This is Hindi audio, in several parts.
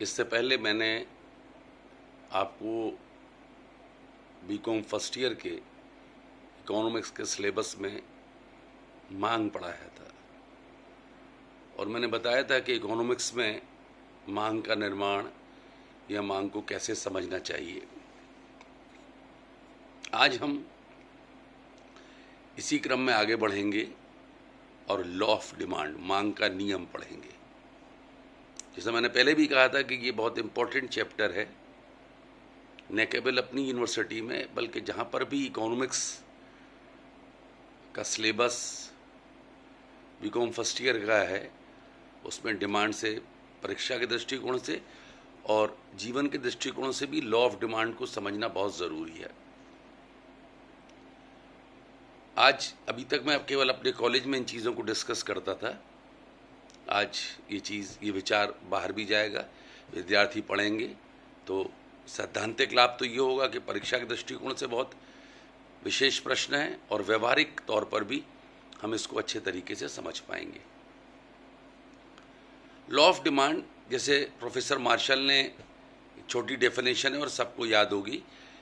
इससे पहले मैंने आपको बीकॉम फर्स्ट ईयर के इकोनॉमिक्स के सिलेबस में मांग पढ़ाया था और मैंने बताया था कि इकोनॉमिक्स में मांग का निर्माण या मांग को कैसे समझना चाहिए। आज हम इसी क्रम में आगे बढ़ेंगे और लॉ ऑफ डिमांड, मांग का नियम पढ़ेंगे। जैसा मैंने पहले भी कहा था कि ये बहुत इम्पोर्टेंट चैप्टर है, न केवल अपनी यूनिवर्सिटी में बल्कि जहाँ पर भी इकोनॉमिक्स का सिलेबस बीकॉम फर्स्ट ईयर का है उसमें डिमांड से, परीक्षा के दृष्टिकोण से और जीवन के दृष्टिकोण से भी लॉ ऑफ डिमांड को समझना बहुत ज़रूरी है। आज अभी तक मैं केवल अपने कॉलेज में इन चीज़ों को डिस्कस करता था। आज ये विचार बाहर भी जाएगा, विद्यार्थी पढ़ेंगे तो सैद्धांतिक लाभ तो ये होगा कि परीक्षा के दृष्टिकोण से बहुत विशेष प्रश्न है और व्यवहारिक तौर पर भी हम इसको अच्छे तरीके से समझ पाएंगे। लॉ ऑफ डिमांड, जैसे प्रोफेसर मार्शल ने एक छोटी डेफिनेशन है और सबको याद होगी,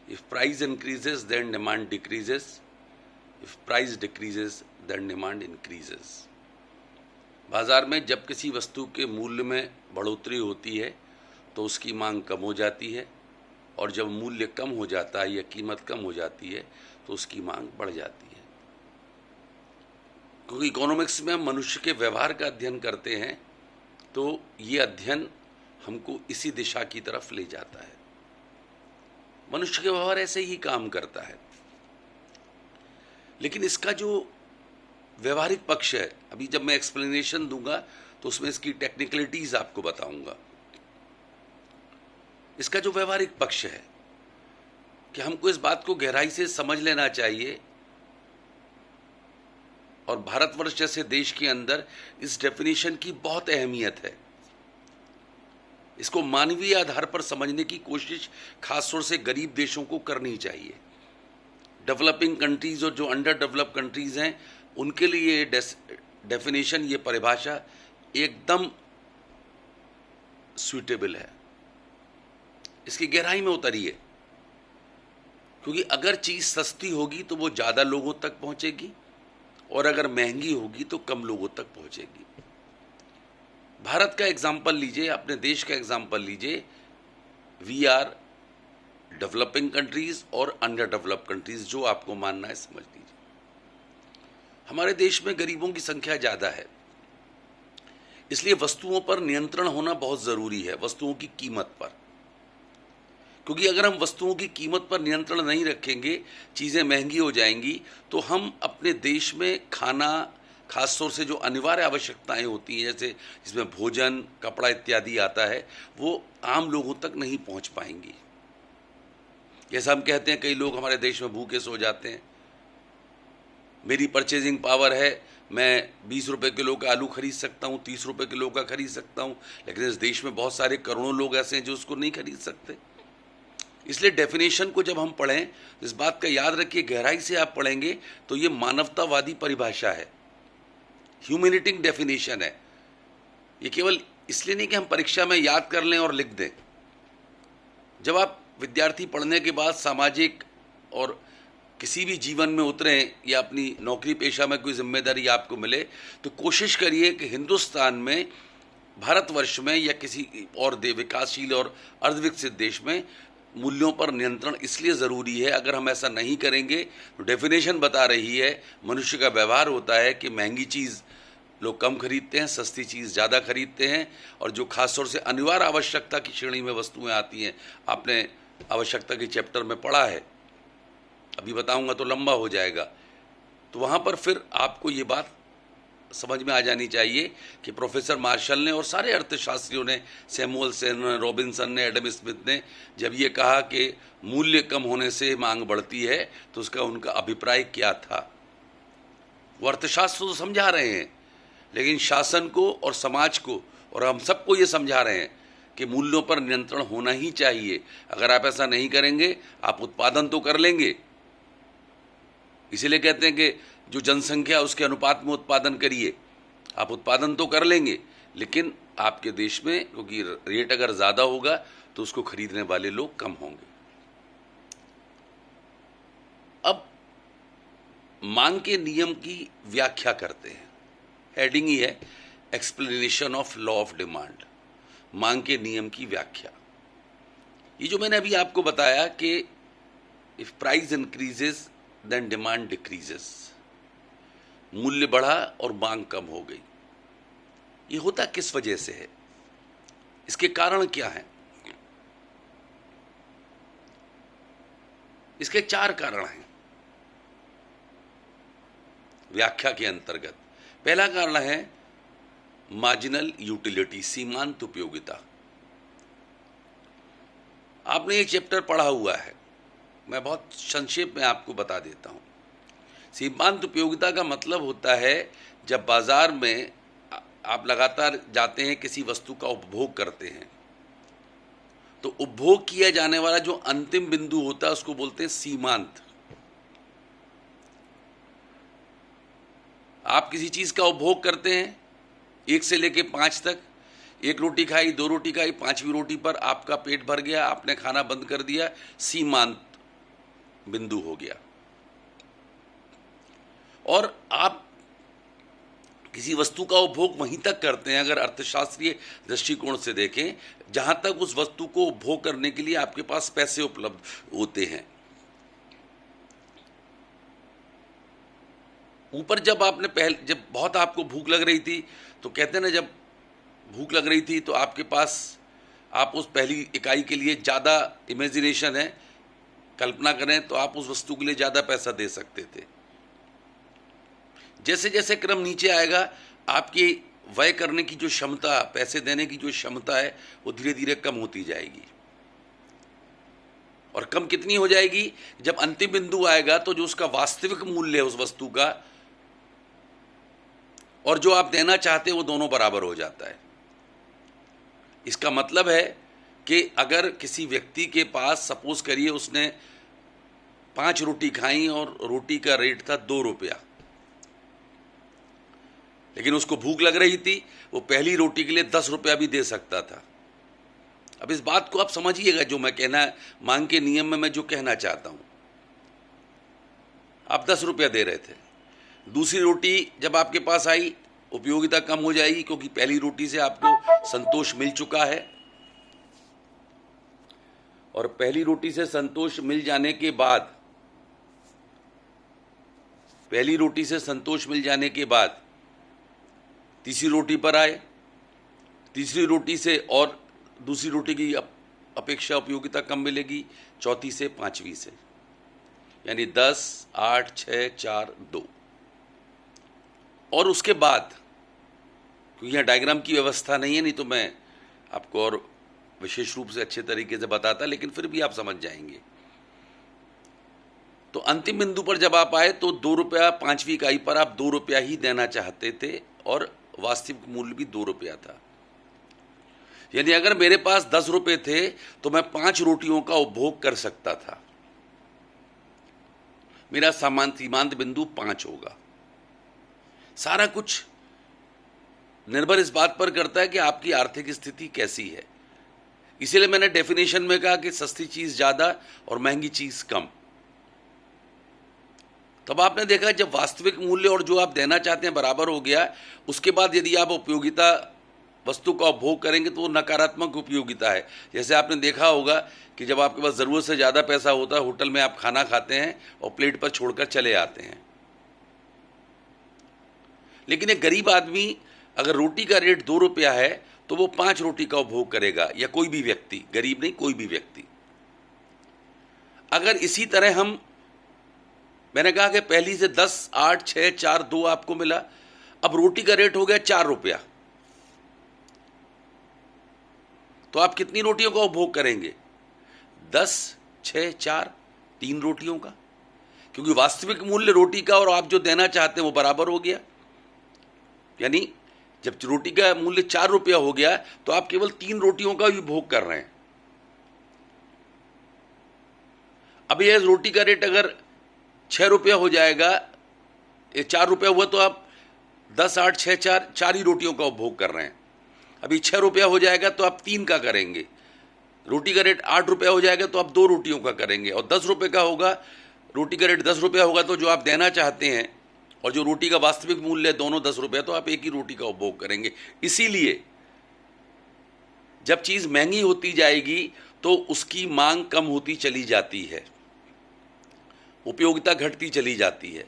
if price increases then demand decreases, if price decreases then demand increases. बाजार में जब किसी वस्तु के मूल्य में बढ़ोतरी होती है तो उसकी मांग कम हो जाती है और जब मूल्य कम हो जाता है या कीमत कम हो जाती है तो उसकी मांग बढ़ जाती है। क्योंकि इकोनॉमिक्स में हम मनुष्य के व्यवहार का अध्ययन करते हैं तो ये अध्ययन हमको इसी दिशा की तरफ ले जाता है। मनुष्य के व्यवहार ऐसे ही काम करता है, लेकिन इसका जो व्यवहारिक पक्ष है, अभी जब मैं एक्सप्लेनेशन दूंगा तो उसमें इसकी टेक्निकलिटीज आपको बताऊंगा। इसका जो व्यवहारिक पक्ष है कि हमको इस बात को गहराई से समझ लेना चाहिए और भारतवर्ष जैसे देश के अंदर इस डेफिनेशन की बहुत अहमियत है। इसको मानवीय आधार पर समझने की कोशिश खासतौर से गरीब देशों को करनी चाहिए। डेवलपिंग कंट्रीज और जो अंडर डेवलप कंट्रीज हैं उनके लिए ये डेफिनेशन, ये परिभाषा एकदम सूटेबल है। इसकी गहराई में उतरिए, क्योंकि अगर चीज़ सस्ती होगी तो वो ज़्यादा लोगों तक पहुंचेगी और अगर महंगी होगी तो कम लोगों तक पहुंचेगी। भारत का एग्जाम्पल लीजिए, अपने देश का एग्जाम्पल लीजिए। वी आर डेवलपिंग कंट्रीज और अंडर डेवलप कंट्रीज, जो आपको मानना है समझ लीजिए। हमारे देश में गरीबों की संख्या ज़्यादा है, इसलिए वस्तुओं पर नियंत्रण होना बहुत ज़रूरी है, वस्तुओं की कीमत पर। क्योंकि अगर हम वस्तुओं की कीमत पर नियंत्रण नहीं रखेंगे, चीज़ें महंगी हो जाएंगी तो हम अपने देश में खाना, खासतौर से जो अनिवार्य आवश्यकताएं होती हैं जैसे जिसमें भोजन, कपड़ा इत्यादि आता है, वो आम लोगों तक नहीं पहुंच पाएंगी। जैसा हम कहते हैं, कई लोग हमारे देश में भूखे सो जाते हैं। मेरी परचेजिंग पावर है, मैं 20 रुपये किलो का आलू खरीद सकता हूँ, 30 रुपये किलो का खरीद सकता हूँ, लेकिन इस देश में बहुत सारे करोड़ों लोग ऐसे हैं जो उसको नहीं खरीद सकते। इसलिए डेफिनेशन को जब हम पढ़ें, इस बात का याद रखिए, गहराई से आप पढ़ेंगे तो ये मानवतावादी परिभाषा है, ह्यूमैनिटिंग डेफिनेशन है। ये केवल इसलिए नहीं कि हम परीक्षा में याद कर लें और लिख दें। जब आप विद्यार्थी पढ़ने के बाद सामाजिक और किसी भी जीवन में उतरें या अपनी नौकरी पेशा में कोई जिम्मेदारी आपको मिले, तो कोशिश करिए कि हिंदुस्तान में, भारतवर्ष में या किसी और विकासशील और अर्धविकसित देश में मूल्यों पर नियंत्रण इसलिए ज़रूरी है। अगर हम ऐसा नहीं करेंगे तो डेफिनेशन बता रही है, मनुष्य का व्यवहार होता है कि महंगी चीज़ लोग कम खरीदते हैं, सस्ती चीज़ ज़्यादा खरीदते हैं, और जो खासतौर से अनिवार्य आवश्यकता की श्रेणी में वस्तुएं आती हैं, आपने आवश्यकता के चैप्टर में पढ़ा है, अभी बताऊंगा तो लंबा हो जाएगा, तो वहाँ पर फिर आपको ये बात समझ में आ जानी चाहिए कि प्रोफेसर मार्शल ने और सारे अर्थशास्त्रियों ने, सैमुअलसन, रॉबिन्सन ने, एडम स्मिथ ने जब ये कहा कि मूल्य कम होने से मांग बढ़ती है तो उसका उनका अभिप्राय क्या था। वो अर्थशास्त्र तो समझा रहे हैं, लेकिन शासन को और समाज को और हम सबको ये समझा रहे हैं कि मूल्यों पर नियंत्रण होना ही चाहिए। अगर आप ऐसा नहीं करेंगे, आप उत्पादन तो कर लेंगे, इसीलिए कहते हैं कि जो जनसंख्या उसके अनुपात में उत्पादन करिए। आप उत्पादन तो कर लेंगे, लेकिन आपके देश में, क्योंकि रेट अगर ज़्यादा होगा तो उसको खरीदने वाले लोग कम होंगे। अब मांग के नियम की व्याख्या करते हैं। हेडिंग ही है explanation of law of demand, मांग के नियम की व्याख्या। ये जो मैंने अभी आपको बताया कि if price increases then demand decreases, मूल्य बढ़ा और मांग कम हो गई, ये होता किस वजह से है, इसके कारण क्या है? इसके 4 कारण हैं व्याख्या के अंतर्गत। पहला कारण है मार्जिनल यूटिलिटी, सीमांत उपयोगिता। आपने ये चैप्टर पढ़ा हुआ है, मैं बहुत संक्षेप में आपको बता देता हूं। सीमांत उपयोगिता का मतलब होता है जब बाजार में आप लगातार जाते हैं, किसी वस्तु का उपभोग करते हैं, तो उपभोग किया जाने वाला जो अंतिम बिंदु होता है उसको बोलते हैं सीमांत। आप किसी चीज का उपभोग करते हैं 1 से लेके 5 तक, 1 रोटी खाई, 2 रोटी खाई, 5वीं रोटी पर आपका पेट भर गया, आपने खाना बंद कर दिया, सीमांत बिंदु हो गया। और आप किसी वस्तु का उपभोग वहीं तक करते हैं, अगर अर्थशास्त्रीय दृष्टिकोण से देखें, जहां तक उस वस्तु को उपभोग करने के लिए आपके पास पैसे उपलब्ध होते हैं। ऊपर जब जब बहुत आपको भूख लग रही थी, तो कहते हैं ना, जब भूख लग रही थी तो आपके पास, आप उस पहली इकाई के लिए ज़्यादा इमेजिनेशन है, कल्पना करें तो आप उस वस्तु के लिए ज़्यादा पैसा दे सकते थे। जैसे जैसे क्रम नीचे आएगा, आपकी व्यय करने की जो क्षमता, पैसे देने की जो क्षमता है, वो धीरे धीरे कम होती जाएगी। और कम कितनी हो जाएगी? जब अंतिम बिंदु आएगा तो जो उसका वास्तविक मूल्य है उस वस्तु का और जो आप देना चाहते हैं, वो दोनों बराबर हो जाता है। इसका मतलब है कि अगर किसी व्यक्ति के पास, सपोज करिए उसने 5 रोटी खाई और रोटी का रेट था 2 रुपया, लेकिन उसको भूख लग रही थी, वो पहली रोटी के लिए 10 रुपया भी दे सकता था। अब इस बात को आप समझिएगा, जो मैं कहना, मांग के नियम में मैं जो कहना चाहता हूं। आप 10 रुपया दे रहे थे, दूसरी रोटी जब आपके पास आई, उपयोगिता कम हो जाएगी, क्योंकि पहली रोटी से आपको संतोष मिल चुका है। और पहली रोटी से संतोष मिल जाने के बाद, पहली रोटी से संतोष मिल जाने के बाद तीसरी रोटी पर आए, तीसरी रोटी से और दूसरी रोटी की अपेक्षा उपयोगिता कम मिलेगी, चौथी से, 5वीं से, यानी 10, 8, 6, 4, 2। और उसके बाद, क्योंकि यहाँ डायग्राम की व्यवस्था नहीं है, नहीं तो मैं आपको और विशेष रूप से अच्छे तरीके से बताता, लेकिन फिर भी आप समझ जाएंगे। तो अंतिम बिंदु पर जब आप आए तो 2 रुपया, 5वीं इकाई पर आप 2 रुपया ही देना चाहते थे और वास्तविक मूल्य भी 2 रुपया था। यानी अगर मेरे पास 10 रुपये थे तो मैं 5 रोटियों का उपभोग कर सकता था। मेरा सीमांत बिंदु 5 होगा। सारा कुछ निर्भर इस बात पर करता है कि आपकी आर्थिक स्थिति कैसी है। इसीलिए मैंने डेफिनेशन में कहा कि सस्ती चीज ज्यादा और महंगी चीज कम। तब आपने देखा जब वास्तविक मूल्य और जो आप देना चाहते हैं बराबर हो गया, उसके बाद यदि आप उपयोगिता वस्तु का उपभोग करेंगे तो वो नकारात्मक उपयोगिता है। जैसे आपने देखा होगा कि जब आपके पास ज़रूरत से ज़्यादा पैसा होता है, होटल में आप खाना खाते हैं और प्लेट पर छोड़कर चले आते हैं। लेकिन एक गरीब आदमी, अगर रोटी का रेट 2 रुपया है तो वो 5 रोटी का उपभोग करेगा, या कोई भी व्यक्ति, गरीब नहीं, कोई भी व्यक्ति। अगर इसी तरह हम, मैंने कहा कि पहली से 10, 8, 6, 4, 2 आपको मिला, अब रोटी का रेट हो गया 4 रुपया, तो आप कितनी रोटियों का उपभोग करेंगे? 10, 6, 4, 3 रोटियों का, क्योंकि वास्तविक मूल्य रोटी का और आप जो देना चाहते हैं वो बराबर हो गया। यानी जब रोटी का मूल्य 4 रुपया हो गया तो आप केवल 3 रोटियों का भी भोग कर रहे हैं। अब यह रोटी का रेट अगर 6 रुपया हो जाएगा, ये 4 रुपया हुआ, तो आप 10, 8, 6, 4 ही रोटियों का उपभोग कर रहे हैं। अभी 6 रुपया हो जाएगा तो आप 3 का करेंगे, रोटी का रेट 8 रुपया हो जाएगा तो आप 2 रोटियों का करेंगे, और 10 रुपये का होगा, रोटी का रेट 10 रुपया होगा तो जो आप देना चाहते हैं और जो रोटी का वास्तविक मूल्य है दोनों 10 रुपया, तो आप एक ही रोटी का उपभोग करेंगे। इसीलिए जब चीज़ महंगी होती जाएगी तो उसकी मांग कम होती चली जाती है, उपयोगिता घटती चली जाती है,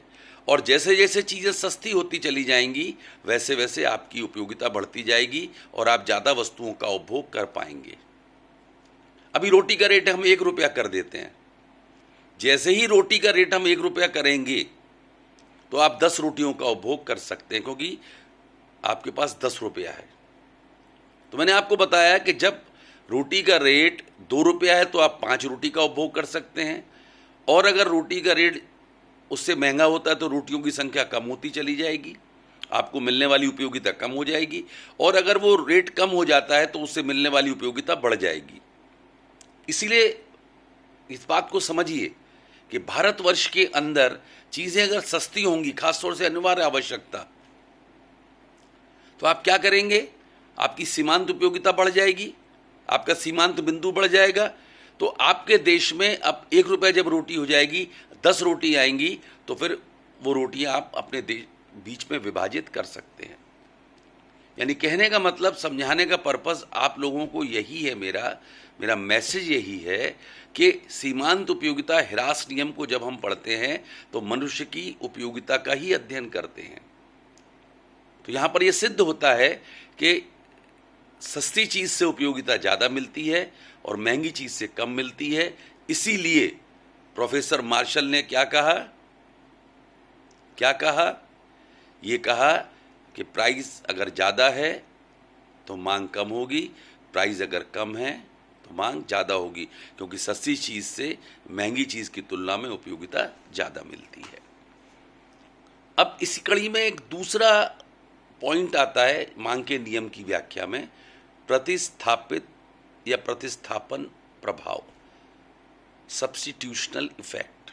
और जैसे जैसे चीज़ें सस्ती होती चली जाएंगी वैसे वैसे आपकी उपयोगिता बढ़ती जाएगी और आप ज़्यादा वस्तुओं का उपभोग कर पाएंगे। अभी रोटी का रेट हम 1 रुपया कर देते हैं, जैसे ही रोटी का रेट हम 1 रुपया करेंगे तो आप 10 रोटियों का उपभोग कर सकते हैं, क्योंकि आपके पास 10 रुपया है। तो मैंने आपको बताया कि जब रोटी का रेट 2 रुपया है तो आप 5 रोटी का उपभोग कर सकते हैं, और अगर रोटी का रेट उससे महंगा होता है तो रोटियों की संख्या कम होती चली जाएगी, आपको मिलने वाली उपयोगिता कम हो जाएगी, और अगर वो रेट कम हो जाता है तो उससे मिलने वाली उपयोगिता बढ़ जाएगी। इसीलिए इस बात को समझिए कि भारतवर्ष के अंदर चीज़ें अगर सस्ती होंगी, खासतौर से अनिवार्य आवश्यकता, तो आप क्या करेंगे, आपकी सीमांत उपयोगिता बढ़ जाएगी, आपका सीमांत बिंदु बढ़ जाएगा, तो आपके देश में अब 1 रुपया जब रोटी हो जाएगी, 10 रोटी आएंगी, तो फिर वो रोटियां आप अपने बीच में विभाजित कर सकते हैं। यानी कहने का मतलब, समझाने का पर्पस आप लोगों को यही है, मेरा मैसेज यही है कि सीमांत उपयोगिता ह्रास नियम को जब हम पढ़ते हैं तो मनुष्य की उपयोगिता का ही अध्ययन करते हैं। तो यहाँ पर यह सिद्ध होता है कि सस्ती चीज़ से उपयोगिता ज़्यादा मिलती है और महंगी चीज़ से कम मिलती है। इसीलिए प्रोफेसर मार्शल ने क्या कहा, ये कहा कि प्राइस अगर ज़्यादा है तो मांग कम होगी, प्राइस अगर कम है तो मांग ज़्यादा होगी, क्योंकि सस्ती चीज़ से महंगी चीज़ की तुलना में उपयोगिता ज़्यादा मिलती है। अब इसी कड़ी में एक दूसरा पॉइंट आता है मांग के नियम की व्याख्या में, प्रतिस्थापित या प्रतिस्थापन प्रभाव, सब्स्टिट्यूशनल इफेक्ट।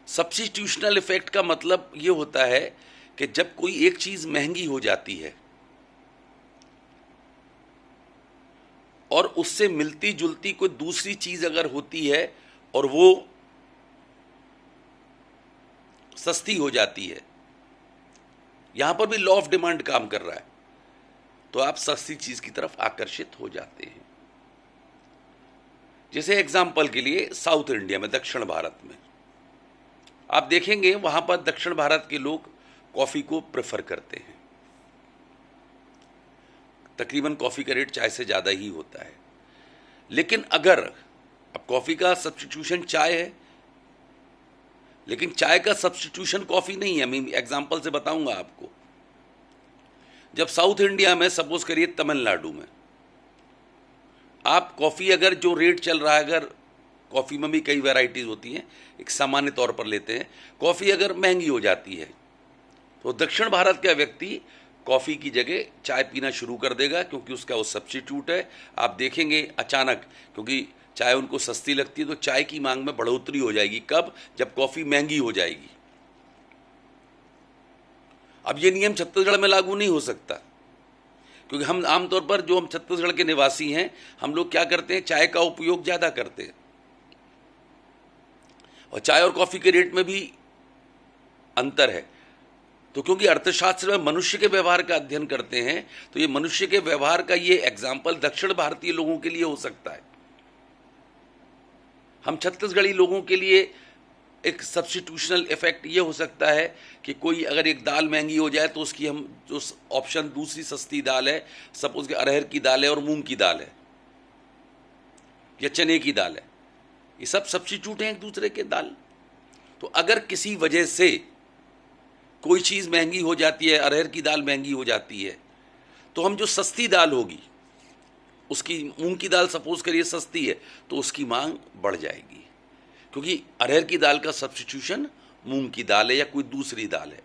सब्स्टिट्यूशनल इफेक्ट का मतलब ये होता है कि जब कोई एक चीज महंगी हो जाती है और उससे मिलती जुलती कोई दूसरी चीज अगर होती है और वो सस्ती हो जाती है, यहां पर भी लॉ ऑफ डिमांड काम कर रहा है, तो आप सस्ती चीज की तरफ आकर्षित हो जाते हैं। जैसे एग्जाम्पल के लिए साउथ इंडिया में, दक्षिण भारत में आप देखेंगे वहां पर दक्षिण भारत के लोग कॉफी को प्रेफर करते हैं, तकरीबन कॉफी का रेट चाय से ज्यादा ही होता है। लेकिन अगर अब कॉफी का सब्स्टिट्यूशन चाय है, लेकिन चाय का सब्स्टिट्यूशन कॉफी नहीं है। मैं एग्जांपल से बताऊंगा आपको। जब साउथ इंडिया में, सपोज करिए तमिलनाडु में, आप कॉफी अगर जो रेट चल रहा है, अगर कॉफी में भी कई वैरायटीज होती हैं, एक सामान्य तौर पर लेते हैं, कॉफी अगर महंगी हो जाती है तो दक्षिण भारत का व्यक्ति कॉफी की जगह चाय पीना शुरू कर देगा, क्योंकि उसका वो सब्स्टिट्यूट है। आप देखेंगे अचानक, क्योंकि चाय उनको सस्ती लगती है, तो चाय की मांग में बढ़ोतरी हो जाएगी। कब? जब कॉफी महंगी हो जाएगी। अब ये नियम छत्तीसगढ़ में लागू नहीं हो सकता, क्योंकि हम आमतौर पर, जो हम छत्तीसगढ़ के निवासी हैं, हम लोग क्या करते हैं, चाय का उपयोग ज्यादा करते हैं, और चाय और कॉफी के रेट में भी अंतर है। तो क्योंकि अर्थशास्त्र में मनुष्य के व्यवहार का अध्ययन करते हैं, तो ये मनुष्य के व्यवहार का ये एग्जाम्पल दक्षिण भारतीय लोगों के लिए हो सकता है। हम छत्तीसगढ़ी लोगों के लिए एक सब्स्टिट्यूशनल इफेक्ट ये हो सकता है कि कोई अगर एक दाल महंगी हो जाए तो उसकी हम जो ऑप्शन दूसरी सस्ती दाल है, सपोज कि अरहर की दाल है और मूंग की दाल है या चने की दाल है, ये सब सब्स्टिट्यूट हैं एक दूसरे के दाल। तो अगर किसी वजह से कोई चीज़ महंगी हो जाती है, अरहर की दाल महंगी हो जाती है, तो हम जो सस्ती दाल होगी, उसकी मूंग की दाल सपोज करिए सस्ती है, तो उसकी मांग बढ़ जाएगी, क्योंकि अरहर की दाल का सब्स्टिट्यूशन मूंग की दाल है या कोई दूसरी दाल है।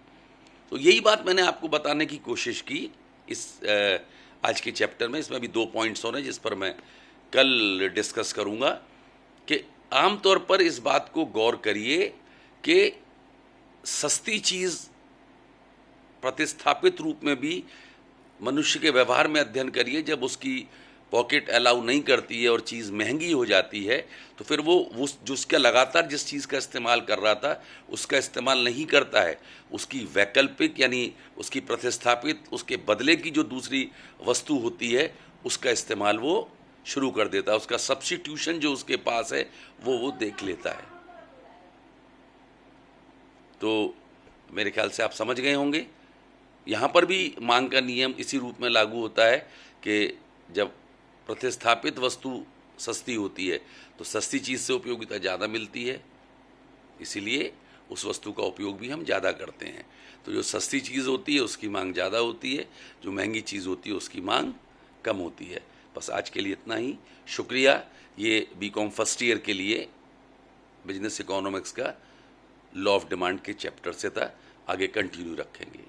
तो यही बात मैंने आपको बताने की कोशिश की इस आज के चैप्टर में। इसमें भी 2 पॉइंट्स और हैं जिस पर मैं कल डिस्कस करूंगा कि आमतौर पर इस बात को गौर करिए कि सस्ती चीज़ प्रतिस्थापित रूप में भी मनुष्य के व्यवहार में अध्ययन करिए। जब उसकी पॉकेट अलाउ नहीं करती है और चीज़ महंगी हो जाती है तो फिर वो जो उसका लगातार जिस चीज़ का इस्तेमाल कर रहा था उसका इस्तेमाल नहीं करता है, उसकी वैकल्पिक यानी उसकी प्रतिस्थापित उसके बदले की जो दूसरी वस्तु होती है उसका इस्तेमाल वो शुरू कर देता है। उसका सब्स्टिट्यूशन जो उसके पास है वो देख लेता है। तो मेरे ख्याल से आप समझ गए होंगे। यहाँ पर भी मांग का नियम इसी रूप में लागू होता है कि जब प्रतिस्थापित वस्तु सस्ती होती है तो सस्ती चीज़ से उपयोगिता ज़्यादा मिलती है, इसीलिए उस वस्तु का उपयोग भी हम ज़्यादा करते हैं। तो जो सस्ती चीज़ होती है उसकी मांग ज़्यादा होती है, जो महंगी चीज़ होती है उसकी मांग कम होती है। बस आज के लिए इतना ही। शुक्रिया। ये बीकॉम फर्स्ट ईयर के लिए बिजनेस इकोनॉमिक्स का लॉ ऑफ डिमांड के चैप्टर से था। आगे कंटिन्यू रखेंगे।